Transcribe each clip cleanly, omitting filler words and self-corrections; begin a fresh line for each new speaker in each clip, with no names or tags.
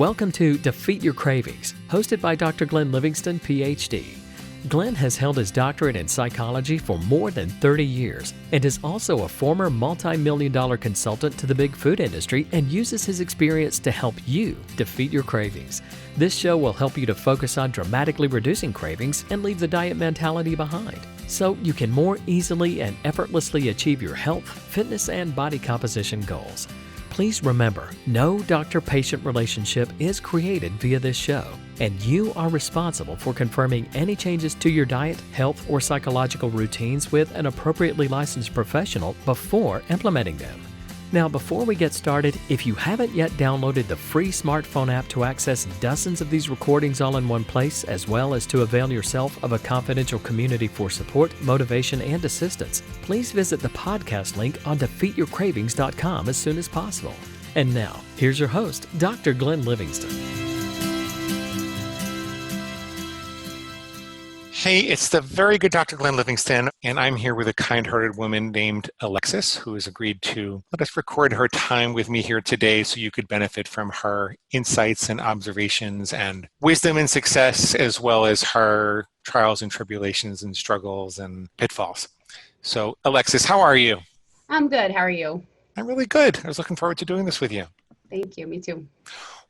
Welcome to Defeat Your Cravings, hosted by Dr. Glenn Livingston, PhD. Glenn has held his doctorate in psychology for more than 30 years and is also a former multi-million-dollar consultant to the big food industry and uses his experience to help you defeat your cravings. This show will help you to focus on dramatically reducing cravings and leave the diet mentality behind, so you can more easily and effortlessly achieve your health, fitness, and body composition goals. Please remember, no doctor-patient relationship is created via this show, and you are responsible for confirming any changes to your diet, health, or psychological routines with an appropriately licensed professional before implementing them. Now, before we get started, if you haven't yet downloaded the free smartphone app to access dozens of these recordings all in one place, as well as to avail yourself of a confidential community for support, motivation, and assistance, please visit the podcast link on defeatyourcravings.com as soon as possible. And now, here's your host, Dr. Glenn Livingston.
Hey, it's the very good Dr. Glenn Livingston, and I'm here with a kind-hearted woman named Alexis, who has agreed to let us record her time with me here today so you could benefit from her insights and observations and wisdom and success, as well as her trials and tribulations and struggles and pitfalls. So, Alexis, how are you?
I'm good. How are you?
I'm really good. I was looking forward to doing this with you.
Thank you. Me too.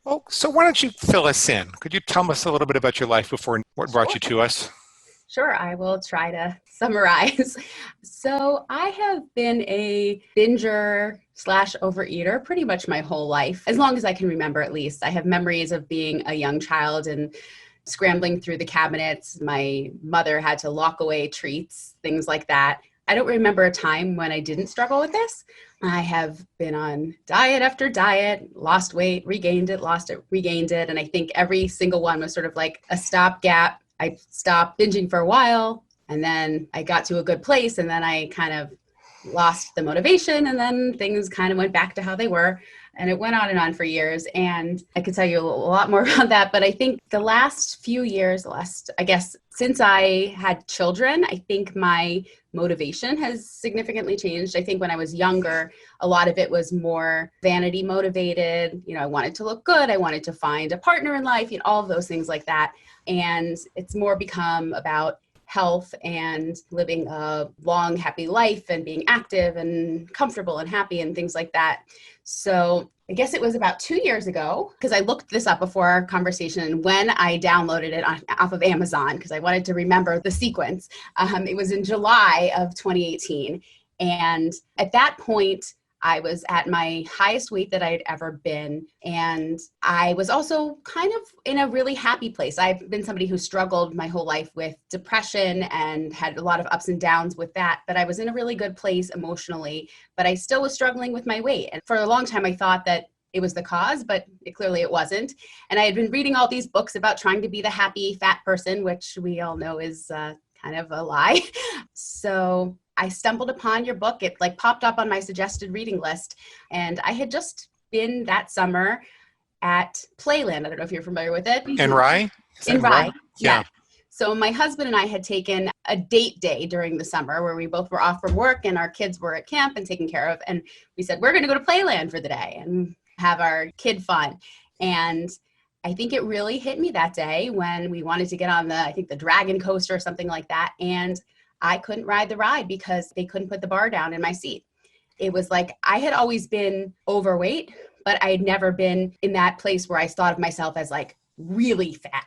Well, so why don't you fill us in? Could you tell us a little bit about your life before what brought you to us?
Sure, I will try to summarize. So I have been a binger/overeater pretty much my whole life, as long as I can remember at least. I have memories of being a young child and scrambling through the cabinets. My mother had to lock away treats, things like that. I don't remember a time when I didn't struggle with this. I have been on diet after diet, lost weight, regained it, lost it, regained it. And I think every single one was sort of like a stopgap. I stopped binging for a while, and then I got to a good place, and then I kind of lost the motivation, and then things kind of went back to how they were, and it went on and on for years. And I could tell you a lot more about that, but I think the last few years, I guess, since I had children, I think my motivation has significantly changed. I think when I was younger, a lot of it was more vanity motivated. You know, I wanted to look good. I wanted to find a partner in life, all of those things like that. And it's more become about health and living a long, happy life and being active and comfortable and happy and things like that. So I guess it was about 2 years ago, because I looked this up before our conversation, when I downloaded it off of Amazon, because I wanted to remember the sequence. It was in July of 2018. And at that point, I was at my highest weight that I'd ever been. And I was also kind of in a really happy place. I've been somebody who struggled my whole life with depression and had a lot of ups and downs with that. But I was in a really good place emotionally, but I still was struggling with my weight. And for a long time, I thought that it was the cause, but clearly it wasn't. And I had been reading all these books about trying to be the happy fat person, which we all know is kind of a lie. So I stumbled upon your book. It popped up on my suggested reading list. And I had just been that summer at Playland. I don't know if you're familiar with it.
In Rye?
In Rye, yeah. So my husband and I had taken a date day during the summer where we both were off from work and our kids were at camp and taken care of. And we said, we're going to go to Playland for the day and have our kid fun. And I think it really hit me that day when we wanted to get on the Dragon Coaster or something like that. And I couldn't ride the ride because they couldn't put the bar down in my seat. It was like I had always been overweight, but I had never been in that place where I thought of myself as like really fat.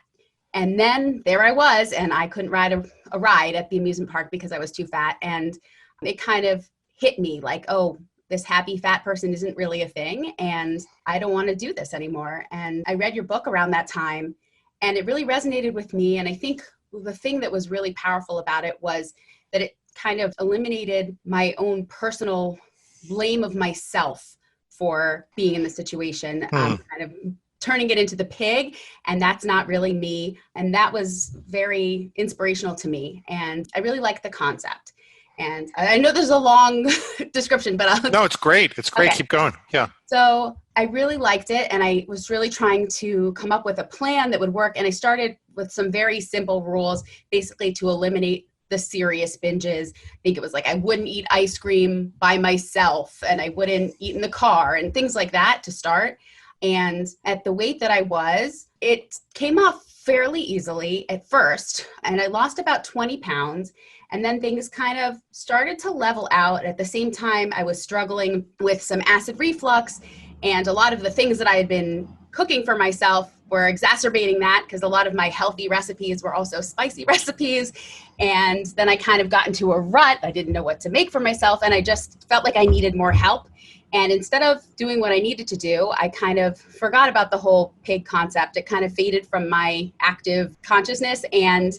And then there I was, and I couldn't ride a ride at the amusement park because I was too fat. And it kind of hit me like, oh, this happy fat person isn't really a thing, and I don't want to do this anymore. And I read your book around that time, and it really resonated with me. And I think the thing that was really powerful about it was that it kind of eliminated my own personal blame of myself for being in the situation, kind of turning it into the pig, and that's not really me. And that was very inspirational to me. And I really like the concept. And I know there's a long description, but
No, it's great. It's great.
Okay.
Keep going. Yeah.
So I really liked it, and I was really trying to come up with a plan that would work. And I started with some very simple rules, basically to eliminate the serious binges. I think it was like I wouldn't eat ice cream by myself, and I wouldn't eat in the car, and things like that to start. And at the weight that I was, it came off fairly easily at first. And I lost about 20 pounds. And then things kind of started to level out. At the same time, I was struggling with some acid reflux, and a lot of the things that I had been cooking for myself were exacerbating that, because a lot of my healthy recipes were also spicy recipes. And then I kind of got into a rut. I didn't know what to make for myself, and I just felt like I needed more help. And instead of doing what I needed to do, I kind of forgot about the whole pig concept. It kind of faded from my active consciousness, and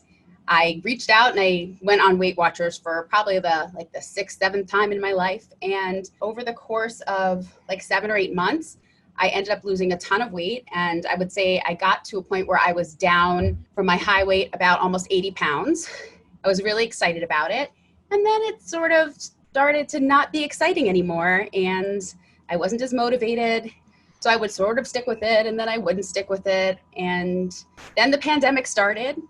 I reached out and I went on Weight Watchers for probably the sixth, seventh time in my life. And over the course of 7 or 8 months, I ended up losing a ton of weight. And I would say I got to a point where I was down from my high weight about almost 80 pounds. I was really excited about it. And then it sort of started to not be exciting anymore. And I wasn't as motivated. So I would sort of stick with it, and then I wouldn't stick with it. And then the pandemic started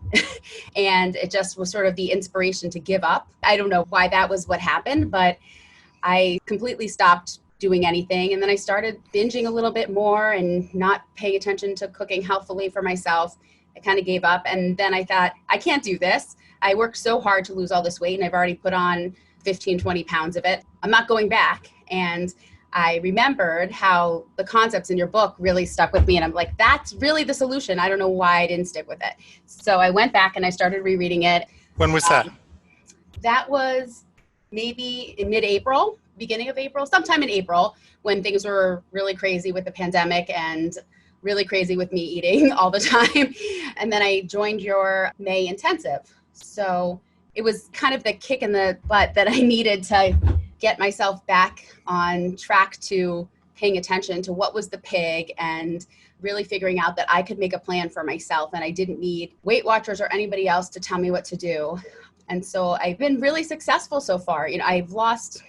and it just was sort of the inspiration to give up. I don't know why that was what happened, but I completely stopped doing anything. And then I started binging a little bit more and not paying attention to cooking healthfully for myself. I kind of gave up. And then I thought, I can't do this. I worked so hard to lose all this weight, and I've already put on 15, 20 pounds of it. I'm not going back. And I remembered how the concepts in your book really stuck with me. And I'm like, that's really the solution. I don't know why I didn't stick with it. So I went back and I started rereading it.
When was that?
That was maybe in mid-April, beginning of April, sometime in April, when things were really crazy with the pandemic and really crazy with me eating all the time. And then I joined your May intensive. So it was kind of the kick in the butt that I needed to get myself back on track to paying attention to what was the pig and really figuring out that I could make a plan for myself, and I didn't need Weight Watchers or anybody else to tell me what to do. And so I've been really successful so far. I've lost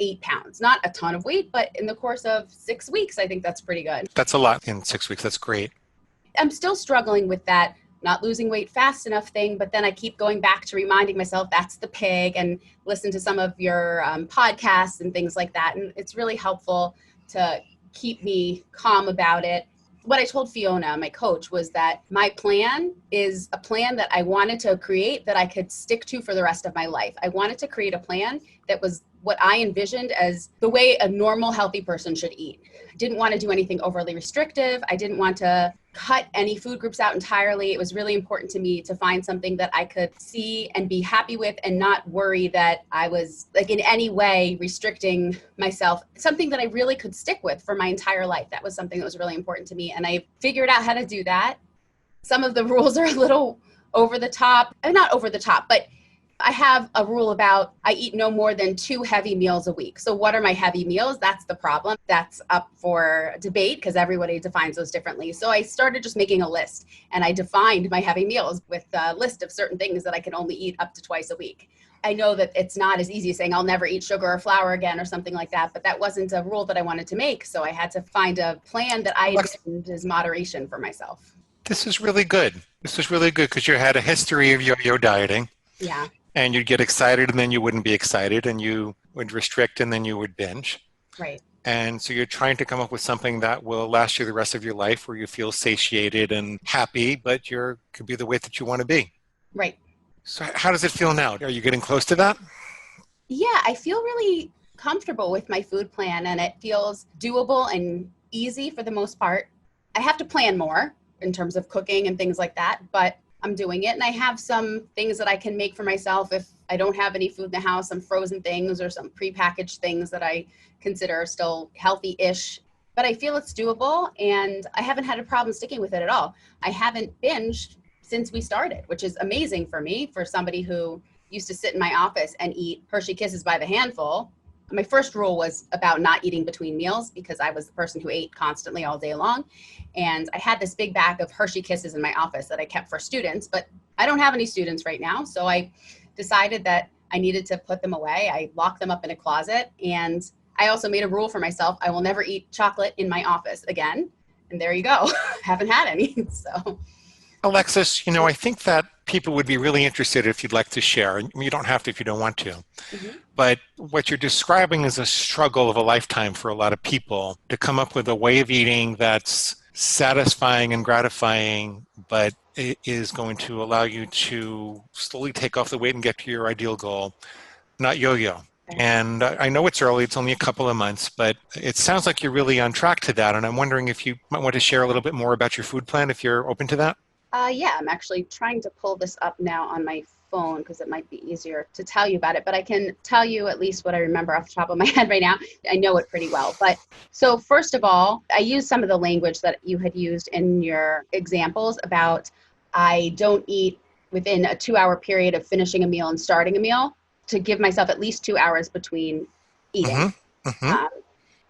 8 pounds, not a ton of weight, but in the course of 6 weeks, I think that's pretty good.
That's a lot in 6 weeks. That's great.
I'm still struggling with that not losing weight fast enough thing, but then I keep going back to reminding myself that's the pig, and listen to some of your podcasts and things like that. And it's really helpful to keep me calm about it. What I told Fiona, my coach, was that my plan is a plan that I wanted to create that I could stick to for the rest of my life. I wanted to create a plan that was what I envisioned as the way a normal, healthy person should eat. I didn't want to do anything overly restrictive. I didn't want to cut any food groups out entirely. It was really important to me to find something that I could see and be happy with and not worry that I was in any way restricting myself, something that I really could stick with for my entire life. That was something that was really important to me. And I figured out how to do that. Some of the rules are a little over the top, not over the top, but I have a rule about I eat no more than 2 heavy meals a week. So what are my heavy meals? That's the problem. That's up for debate because everybody defines those differently. So I started just making a list, and I defined my heavy meals with a list of certain things that I can only eat up to twice a week. I know that it's not as easy as saying I'll never eat sugar or flour again or something like that, but that wasn't a rule that I wanted to make. So I had to find a plan that I envisioned as moderation for myself.
This is really good. This is really good because you had a history of yo-yo dieting.
Yeah.
And you'd get excited and then you wouldn't be excited, and you would restrict and then you would binge.
Right.
And so you're trying to come up with something that will last you the rest of your life, where you feel satiated and happy, but you could be the weight that you want to be.
Right.
So how does it feel now? Are you getting close to that?
Yeah, I feel really comfortable with my food plan, and it feels doable and easy for the most part. I have to plan more in terms of cooking and things like that, but I'm doing it. And I have some things that I can make for myself if I don't have any food in the house, some frozen things or some prepackaged things that I consider still healthy-ish. But I feel it's doable, and I haven't had a problem sticking with it at all. I haven't binged since we started, which is amazing for me, for somebody who used to sit in my office and eat Hershey Kisses by the handful. My first rule was about not eating between meals because I was the person who ate constantly all day long. And I had this big bag of Hershey Kisses in my office that I kept for students, but I don't have any students right now. So I decided that I needed to put them away. I locked them up in a closet, and I also made a rule for myself. I will never eat chocolate in my office again. And there you go. Haven't had any. So
Alexis, I think that people would be really interested if you'd like to share. And you don't have to if you don't want to.
Mhm.
But what you're describing is a struggle of a lifetime for a lot of people to come up with a way of eating that's satisfying and gratifying, but it is going to allow you to slowly take off the weight and get to your ideal goal, not yo-yo.
Okay.
And I know it's early, it's only a couple of months, but it sounds like you're really on track to that. And I'm wondering if you might want to share a little bit more about your food plan, if you're open to that.
Yeah, I'm actually trying to pull this up now on my phone because it might be easier to tell you about it, but I can tell you at least what I remember off the top of my head right now. I know it pretty well. But so first of all, I used some of the language that you had used in your examples about I don't eat within a 2-hour period of finishing a meal and starting a meal to give myself at least 2 hours between eating.
Mm-hmm. Mm-hmm.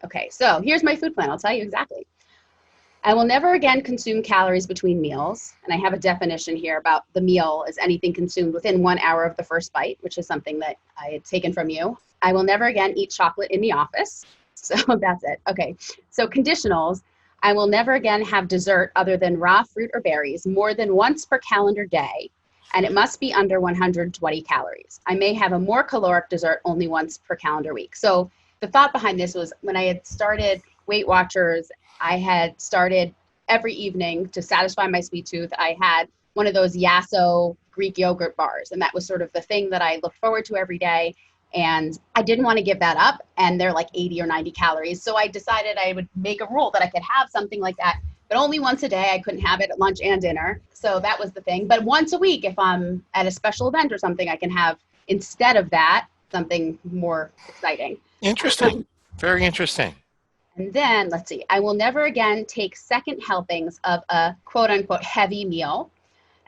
Okay, so here's my food plan. I'll tell you exactly. I will never again consume calories between meals. And I have a definition here about the meal as anything consumed within 1 hour of the first bite, which is something that I had taken from you. I will never again eat chocolate in the office. So that's it. Okay. So conditionals. I will never again have dessert other than raw fruit or berries more than once per calendar day. And it must be under 120 calories. I may have a more caloric dessert only once per calendar week. So the thought behind this was when I had started Weight Watchers, I had started every evening to satisfy my sweet tooth. I had one of those Yasso Greek yogurt bars, and that was sort of the thing that I looked forward to every day. And I didn't want to give that up, and they're like 80 or 90 calories. So I decided I would make a rule that I could have something like that, but only once a day. I couldn't have it at lunch and dinner. So that was the thing. But once a week, if I'm at a special event or something, I can have, instead of that, something more exciting.
Interesting. Very interesting.
And then, let's see, I will never again take second helpings of a quote unquote heavy meal.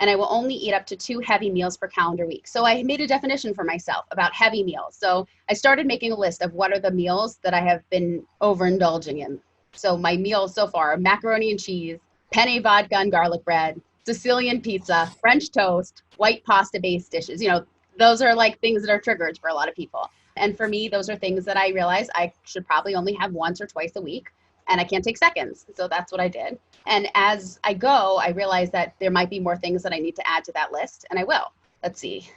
And I will only eat up to 2 heavy meals per calendar week. So I made a definition for myself about heavy meals. So I started making a list of what are the meals that I have been overindulging in. So my meals so far are macaroni and cheese, penne vodka and garlic bread, Sicilian pizza, French toast, white pasta-based dishes. Those are like things that are triggers for a lot of people. And for me, those are things that I realize I should probably only have once or twice a week, and I can't take seconds. So that's what I did. And as I go, I realized that there might be more things that I need to add to that list, and I will. Let's see.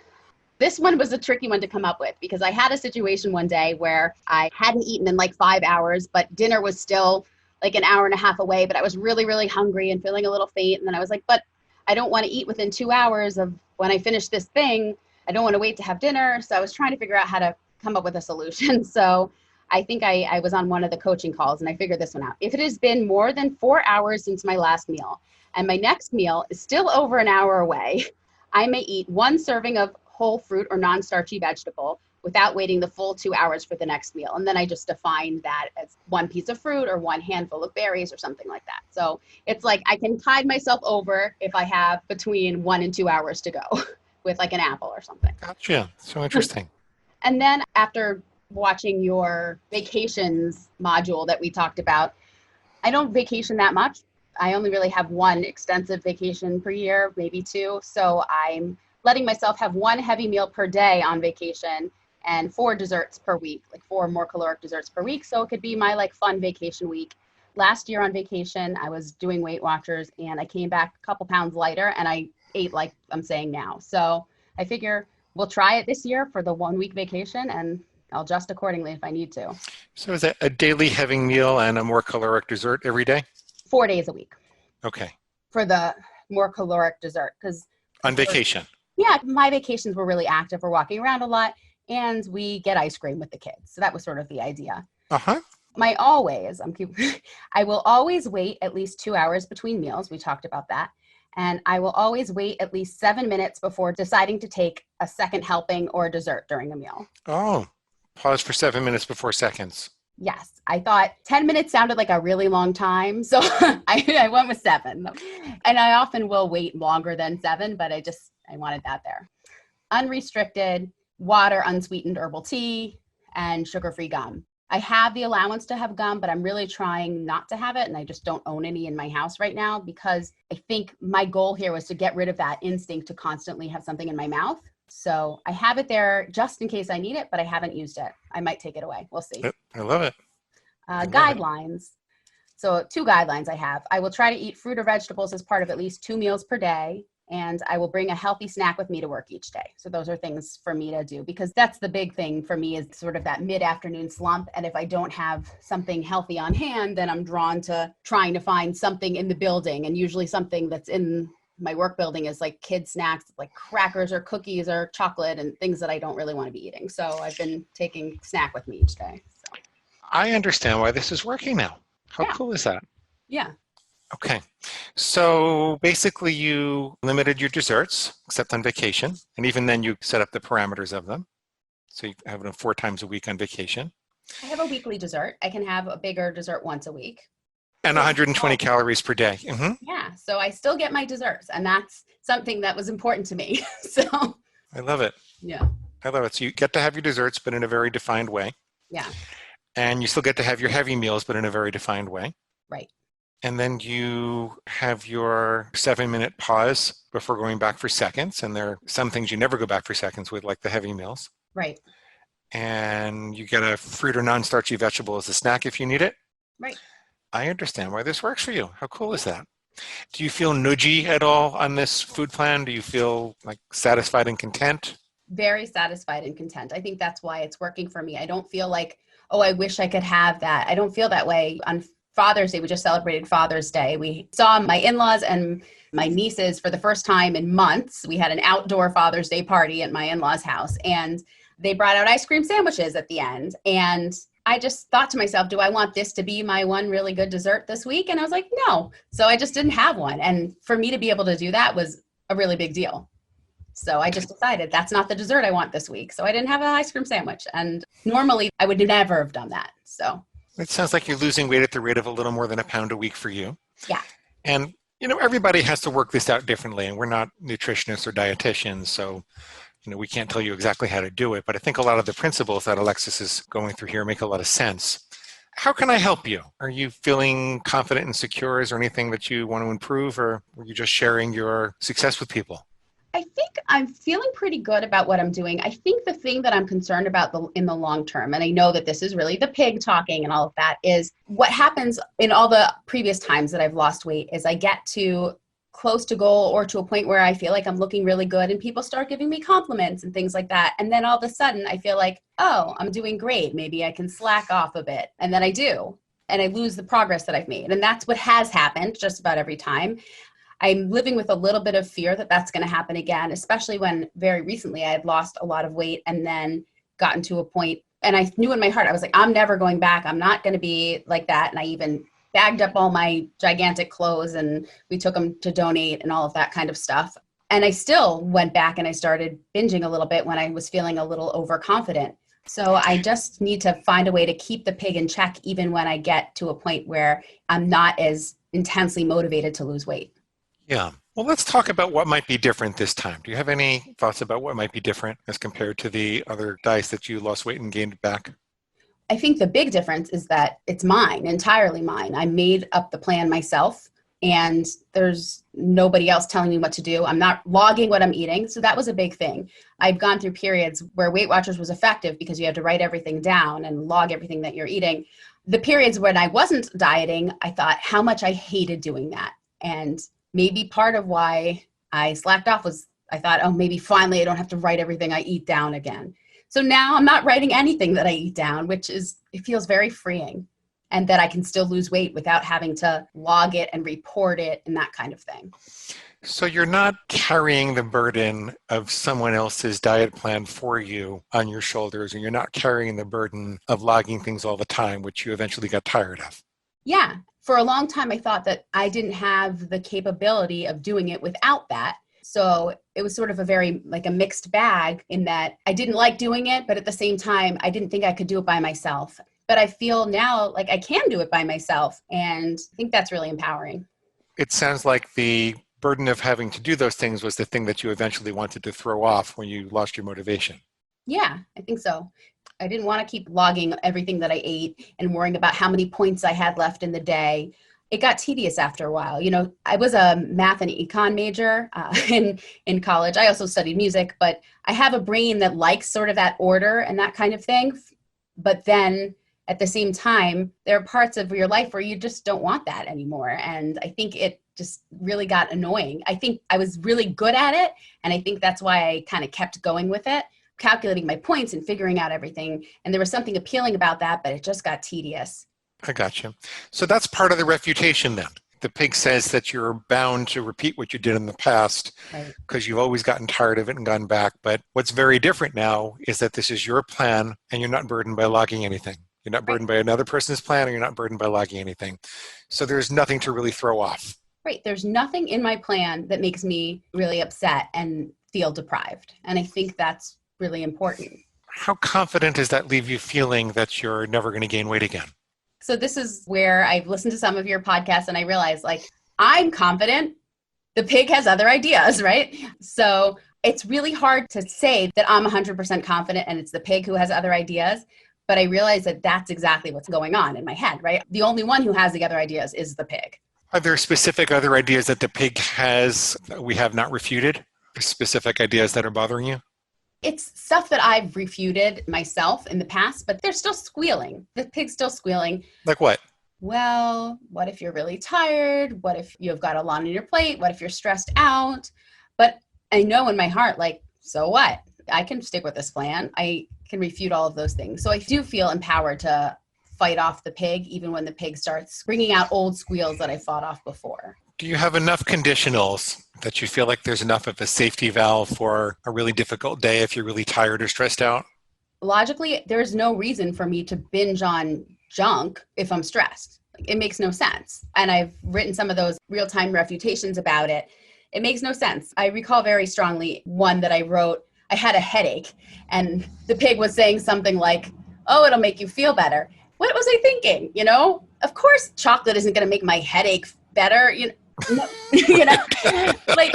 This one was a tricky one to come up with because I had a situation one day where I hadn't eaten in like 5 hours, but dinner was still like an hour and a half away, but I was really, really hungry and feeling a little faint. And then I was like, but I don't want to eat within 2 hours of when I finish this thing. I don't want to wait to have dinner. So I was trying to figure out how to come up with a solution. So I think I was on one of the coaching calls and I figured this one out. If it has been more than 4 hours since my last meal and my next meal is still over an hour away, I may eat 1 serving of whole fruit or non-starchy vegetable without waiting the full 2 hours for the next meal. And then I just define that as 1 piece of fruit or 1 handful of berries or something like that. So it's like I can tide myself over if I have between 1 and 2 hours to go with like an apple or something.
Gotcha. So interesting.
And then after watching your vacations module that we talked about, I don't vacation that much. I only really have 1 extensive vacation per year, maybe 2. So I'm letting myself have 1 heavy meal per day on vacation and 4 desserts per week, like 4 more caloric desserts per week. So it could be my like fun vacation week. Last year on vacation, I was doing Weight Watchers and I came back a couple pounds lighter and I ate like I'm saying now. So I figure we'll try it this year for the 1 week vacation and I'll adjust accordingly if I need to.
So is that a daily heavy meal and a more caloric dessert every day?
4 days a week.
Okay.
For the more caloric dessert. Because
on vacation?
Yeah, my vacations were really active. We're walking around a lot and we get ice cream with the kids. So that was sort of the idea.
Uh-huh.
I will always wait at least 2 hours between meals. We talked about that. And I will always wait at least 7 minutes before deciding to take a second helping or dessert during a meal.
Oh, pause for 7 minutes before seconds.
Yes, I thought 10 minutes sounded like a really long time. So I went with 7. And I often will wait longer than 7, but I wanted that there. Unrestricted, water, unsweetened herbal tea, and sugar-free gum. I have the allowance to have gum, but I'm really trying not to have it. And I just don't own any in my house right now because I think my goal here was to get rid of that instinct to constantly have something in my mouth. So I have it there just in case I need it, but I haven't used it. I might take it away. We'll see.
Yep, I love it.
Guidelines. So 2 guidelines I have. I will try to eat fruit or vegetables as part of at least 2 meals per day. And I will bring a healthy snack with me to work each day. So those are things for me to do, because that's the big thing for me, is sort of that mid-afternoon slump. And if I don't have something healthy on hand, then I'm drawn to trying to find something in the building. And usually something that's in my work building is like kid snacks, like crackers or cookies or chocolate and things that I don't really want to be eating. So I've been taking snack with me each day. So.
I understand why this is working now. How cool is that?
Yeah.
Okay. So basically you limited your desserts, except on vacation. And even then you set up the parameters of them. So you have them 4 times a week on vacation.
I have a weekly dessert. I can have a bigger dessert once a week.
And 120 calories per day. Mm-hmm.
Yeah. So I still get my desserts. And that's something that was important to me. So
I love it.
yeah.
I love it. So you get to have your desserts, but in a very defined way.
Yeah.
And you still get to have your heavy meals, but in a very defined way.
Right.
And then you have your 7-minute pause before going back for seconds. And there are some things you never go back for seconds with, like the heavy meals.
Right.
And you get a fruit or non-starchy vegetable as a snack if you need it.
Right.
I understand why this works for you. How cool is that? Do you feel nudgy at all on this food plan? Do you feel like satisfied and content?
Very satisfied and content. I think that's why it's working for me. I don't feel like, oh, I wish I could have that. I don't feel that way. On Father's Day, we just celebrated Father's Day. We saw my in-laws and my nieces for the first time in months. We had an outdoor Father's Day party at my in-laws' house, and they brought out ice cream sandwiches at the end. And I just thought to myself, do I want this to be my one really good dessert this week? And I was like, no. So I just didn't have one. And for me to be able to do that was a really big deal. So I just decided that's not the dessert I want this week. So I didn't have an ice cream sandwich. And normally I would never have done that. So
it sounds like you're losing weight at the rate of a little more than a pound a week for you.
Yeah.
And, everybody has to work this out differently. And we're not nutritionists or dietitians. So, we can't tell you exactly how to do it. But I think a lot of the principles that Alexis is going through here make a lot of sense. How can I help you? Are you feeling confident and secure? Is there anything that you want to improve, or were you just sharing your success with people?
I think I'm feeling pretty good about what I'm doing. I think the thing that I'm concerned about in the long term, and I know that this is really the pig talking and all of that, is what happens in all the previous times that I've lost weight is I get to close to goal or to a point where I feel like I'm looking really good and people start giving me compliments and things like that. And then all of a sudden I feel like, oh, I'm doing great. Maybe I can slack off a bit. And then I do. And I lose the progress that I've made. And that's what has happened just about every time. I'm living with a little bit of fear that that's going to happen again, especially when very recently I had lost a lot of weight and then gotten to a point, and I knew in my heart, I was like, I'm never going back. I'm not going to be like that. And I even bagged up all my gigantic clothes and we took them to donate and all of that kind of stuff. And I still went back and I started binging a little bit when I was feeling a little overconfident. So I just need to find a way to keep the pig in check, even when I get to a point where I'm not as intensely motivated to lose weight.
Yeah. Well, let's talk about what might be different this time. Do you have any thoughts about what might be different as compared to the other diets that you lost weight and gained back?
I think the big difference is that it's mine, entirely mine. I made up the plan myself and there's nobody else telling me what to do. I'm not logging what I'm eating. So that was a big thing. I've gone through periods where Weight Watchers was effective because you had to write everything down and log everything that you're eating. The periods when I wasn't dieting, I thought how much I hated doing that. And maybe part of why I slacked off was I thought, oh, maybe finally I don't have to write everything I eat down again. So now I'm not writing anything that I eat down, it feels very freeing, and that I can still lose weight without having to log it and report it and that kind of thing.
So you're not carrying the burden of someone else's diet plan for you on your shoulders, and you're not carrying the burden of logging things all the time, which you eventually got tired of.
Yeah. For a long time, I thought that I didn't have the capability of doing it without that. So it was sort of a mixed bag in that I didn't like doing it, but at the same time, I didn't think I could do it by myself. But I feel now like I can do it by myself. And I think that's really empowering.
It sounds like the burden of having to do those things was the thing that you eventually wanted to throw off when you lost your motivation.
Yeah, I think so. I didn't want to keep logging everything that I ate and worrying about how many points I had left in the day. It got tedious after a while. I was a math and econ major in college. I also studied music, but I have a brain that likes sort of that order and that kind of thing. But then at the same time, there are parts of your life where you just don't want that anymore. And I think it just really got annoying. I think I was really good at it. And I think that's why I kind of kept going with it, calculating my points and figuring out everything. And there was something appealing about that, but it just got tedious.
I got you. So that's part of the refutation then. The pig says that you're bound to repeat what you did in the past because you've always gotten tired of it and gone back. But what's very different now is that this is your plan and you're not burdened by logging anything. You're not burdened by another person's plan, and you're not burdened by logging anything. So there's nothing to really throw off.
Right. There's nothing in my plan that makes me really upset and feel deprived. And I think that's really important.
How confident does that leave you feeling that you're never going to gain weight again?
So this is where I've listened to some of your podcasts and I realized, like, I'm confident. The pig has other ideas, right? So it's really hard to say that I'm 100% confident and it's the pig who has other ideas. But I realize that that's exactly what's going on in my head, right? The only one who has the other ideas is the pig.
Are there specific other ideas that the pig has that we have not refuted? Specific ideas that are bothering you?
It's stuff that I've refuted myself in the past, but they're still squealing. The pig's still squealing.
Like what?
Well, what if you're really tired? What if you've got a lot on your plate? What if you're stressed out? But I know in my heart, like, so what? I can stick with this plan. I can refute all of those things. So I do feel empowered to fight off the pig, even when the pig starts bringing out old squeals that I fought off before.
Do you have enough conditionals that you feel like there's enough of a safety valve for a really difficult day if you're really tired or stressed out?
Logically, there's no reason for me to binge on junk if I'm stressed. It makes no sense. And I've written some of those real-time refutations about it. It makes no sense. I recall very strongly one that I wrote. I had a headache and the pig was saying something like, oh, it'll make you feel better. What was I thinking? You know, of course, chocolate isn't going to make my headache better. You know, like,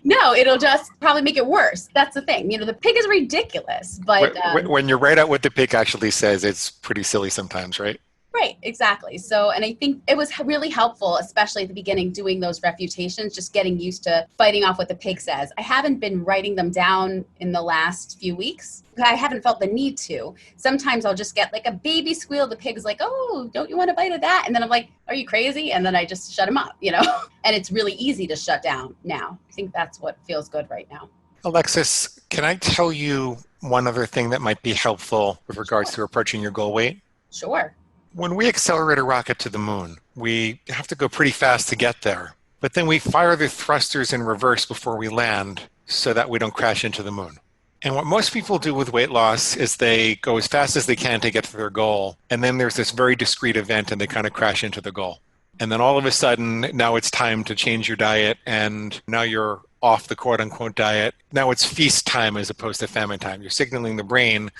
no, it'll just probably make it worse. That's the thing. You know, the pig is ridiculous, but
when you write out what the pig actually says, it's pretty silly sometimes, right?
Right, exactly. So, and I think it was really helpful, especially at the beginning, doing those refutations, just getting used to fighting off what the pig says. I haven't been writing them down in the last few weeks. I haven't felt the need to. Sometimes I'll just get like a baby squeal. The pig's like, oh, don't you want a bite of that? And then I'm like, are you crazy? And then I just shut him up, you know? And it's really easy to shut down now. I think that's what feels good right now.
Alexis, can I tell you one other thing that might be helpful with regards to approaching your goal weight?
Sure.
When we accelerate a rocket to the moon, we have to go pretty fast to get there. But then we fire the thrusters in reverse before we land so that we don't crash into the moon. And what most people do with weight loss is they go as fast as they can to get to their goal. And then there's this very discrete event and they kind of crash into the goal. And then all of a sudden, now it's time to change your diet. And now you're off the quote unquote diet. Now it's feast time as opposed to famine time. You're signaling the brain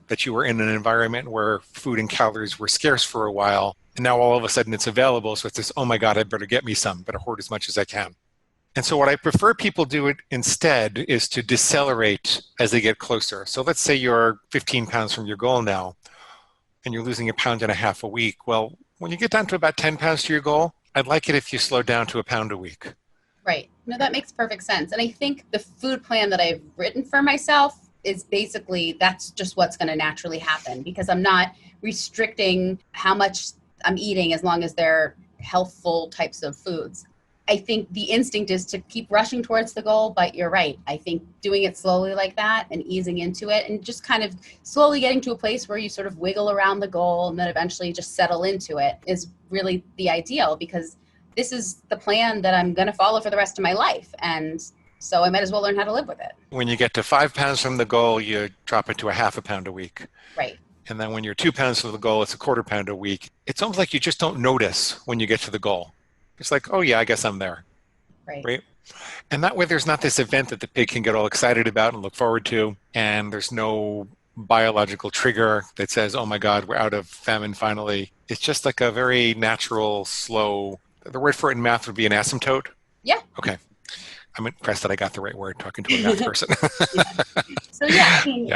that you were in an environment where food and calories were scarce for a while. And now all of a sudden it's available. So it's this, oh my God, I better get me some, better hoard as much as I can. And so what I prefer people do it instead is to decelerate as they get closer. So let's say you're 15 pounds from your goal now, and you're losing 1.5 pounds a week. Well, when you get down to about 10 pounds to your goal, I'd like it if you slow down to 1 pound a week.
Right. No, that makes perfect sense. And I think the food plan that I've written for myself is basically, that's just what's going to naturally happen because I'm not restricting how much I'm eating as long as they're healthful types of foods. I think the instinct is to keep rushing towards the goal, but you're right. I think doing it slowly like that and easing into it and just kind of slowly getting to a place where you sort of wiggle around the goal and then eventually just settle into it is really the ideal because this is the plan that I'm going to follow for the rest of my life. And so I might as well learn how to live with it.
When you get to 5 pounds from the goal, you drop it to 0.5 pound a week.
Right.
And then when you're 2 pounds from the goal, it's 1/4 pound a week. It's almost like you just don't notice when you get to the goal. It's like, oh yeah, I guess I'm there. Right. And that way there's not this event that the pig can get all excited about and look forward to. And there's no biological trigger that says, oh my God, we're out of famine finally. It's just like a very natural, slow, the word for it in math would be an asymptote.
Yeah.
Okay. I'm impressed that I got the right word talking to a math person.
So I mean,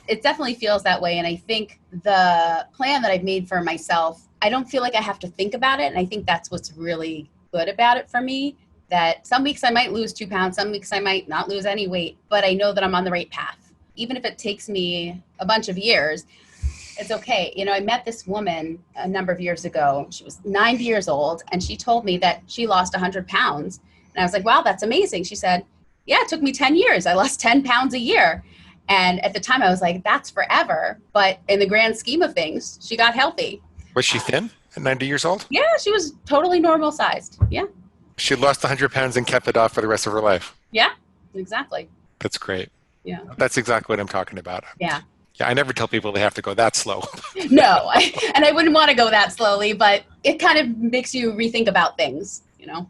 it definitely feels that way. And I think the plan that I've made for myself, I don't feel like I have to think about it. And I think that's what's really good about it for me, that some weeks I might lose 2 pounds, some weeks I might not lose any weight, but I know that I'm on the right path. Even if it takes me a bunch of years, It's okay. You know, I met this woman a number of years ago. She was 90 years old, and she told me that she lost 100 pounds. And I was like, wow, that's amazing. She said, yeah, it took me 10 years. I lost 10 pounds a year. And at the time I was like, that's forever. But in the grand scheme of things, she got healthy.
Was she thin at 90 years old?
Yeah, she was totally normal sized. Yeah.
She lost 100 pounds and kept it off for the rest of her life.
Yeah, exactly.
That's great.
Yeah.
That's exactly what I'm talking about.
Yeah.
Yeah, I never tell people they have to go that slow.
No, and I wouldn't want to go that slowly, but it kind of makes you rethink about things, you know?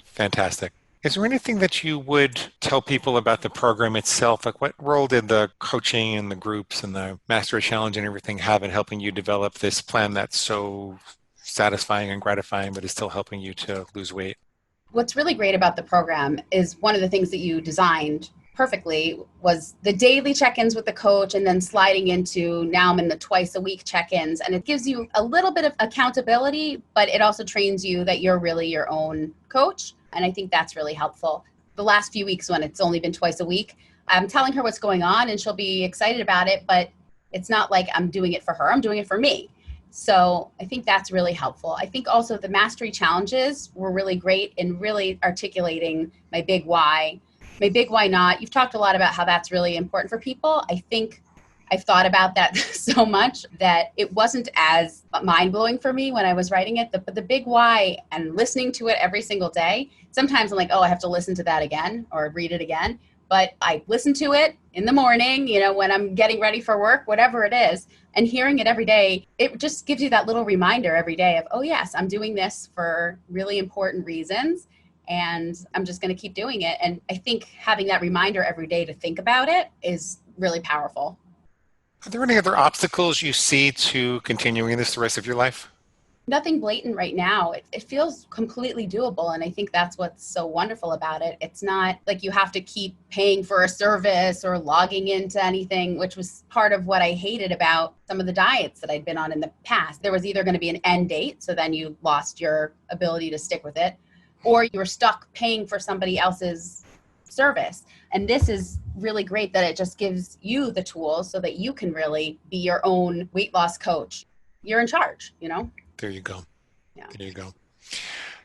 Fantastic. Is there anything that you would tell people about the program itself? Like, what role did the coaching and the groups and the Mastery Challenge and everything have in helping you develop this plan that's so satisfying and gratifying, but is still helping you to lose weight?
What's really great about the program is one of the things that you designed perfectly was the daily check-ins with the coach, and then sliding into now I'm in the twice a week check-ins, and it gives you a little bit of accountability, but it also trains you that you're really your own coach. And I think that's really helpful. The last few weeks when it's only been twice a week, I'm telling her what's going on and she'll be excited about it, but it's not like I'm doing it for her, I'm doing it for me. So I think that's really helpful. I think also the mastery challenges were really great in really articulating my big why not. You've talked a lot about how that's really important for people. I think I've thought about that so much that it wasn't as mind-blowing for me when I was writing it. But the big why and listening to it every single day, sometimes I'm like, oh, I have to listen to that again or read it again. But I listen to it in the morning, you know, when I'm getting ready for work, whatever it is, and hearing it every day, it just gives you that little reminder every day of, oh, yes, I'm doing this for really important reasons. And I'm just going to keep doing it. And I think having that reminder every day to think about it is really powerful.
Are there any other obstacles you see to continuing this the rest of your life?
Nothing blatant right now. It feels completely doable. And I think that's what's so wonderful about it. It's not like you have to keep paying for a service or logging into anything, which was part of what I hated about some of the diets that I'd been on in the past. There was either going to be an end date, so then you lost your ability to stick with it, or you were stuck paying for somebody else's service. And this is really great that it just gives you the tools so that you can really be your own weight loss coach. You're in charge, you know?
There you go.
Yeah.
There you go.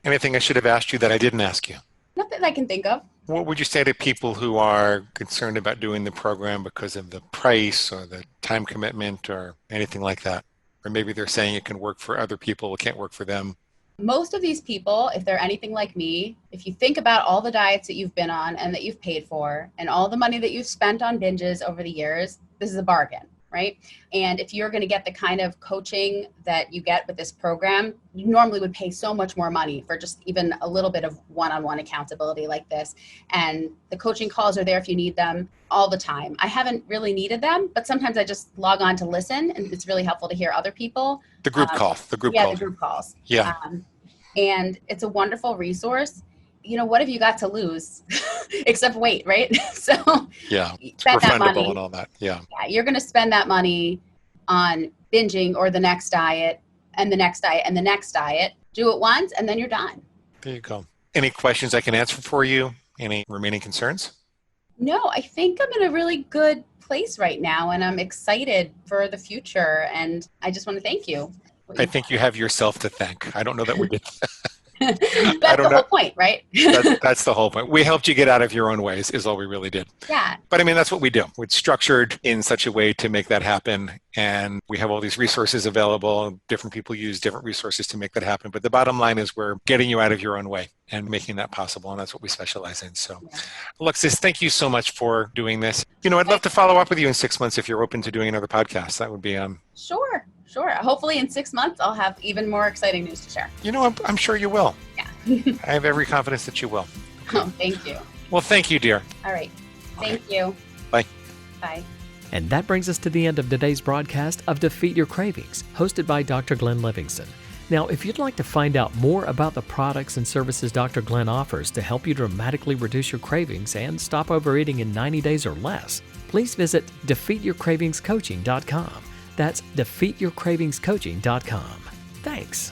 Anything I should have asked you that I didn't ask you?
Not that I can think of.
What would you say to people who are concerned about doing the program because of the price or the time commitment or anything like that? Or maybe they're saying it can work for other people, it can't work for them.
Most of these people, if they're anything like me, if you think about all the diets that you've been on and that you've paid for and all the money that you've spent on binges over the years, this is a bargain, right? And if you're going to get the kind of coaching that you get with this program, you normally would pay so much more money for just even a little bit of one-on-one accountability like this. And the coaching calls are there if you need them all the time. I haven't really needed them, but sometimes I just log on to listen, and it's really helpful to hear other people.
The group call.
The group calls.
Yeah.
And it's a wonderful resource. You know, what have you got to lose except weight, right? So
yeah, it's
spend that
refundable
money.
And all that. Yeah.
You're going to spend that money on binging or the next diet and the next diet and the next diet. Do it once and then you're done.
There you go. Any questions I can answer for you? Any remaining concerns?
No, I think I'm in a really good place right now, and I'm excited for the future. And I just want to thank you.
I think you have yourself to thank. I don't know that we did.
That's the whole point, right?
That's the whole point. We helped you get out of your own ways is all we really did.
Yeah.
But I mean, that's what we do. It's structured in such a way to make that happen. And we have all these resources available. Different people use different resources to make that happen. But the bottom line is we're getting you out of your own way and making that possible. And that's what we specialize in. So Alexis, thank you so much for doing this. You know, I'd love to follow up with you in 6 months if you're open to doing another podcast. That would be
Sure. Hopefully in 6 months, I'll have even more exciting news to share.
You know, I'm sure you will.
Yeah.
I have every confidence that you will.
Oh, thank you.
Well, thank you, dear.
All right. Thank you.
Bye.
Bye.
And that brings us to the end of today's broadcast of Defeat Your Cravings, hosted by Dr. Glenn Livingston. Now, if you'd like to find out more about the products and services Dr. Glenn offers to help you dramatically reduce your cravings and stop overeating in 90 days or less, please visit defeatyourcravingscoaching.com. That's defeatyourcravingscoaching.com. Thanks.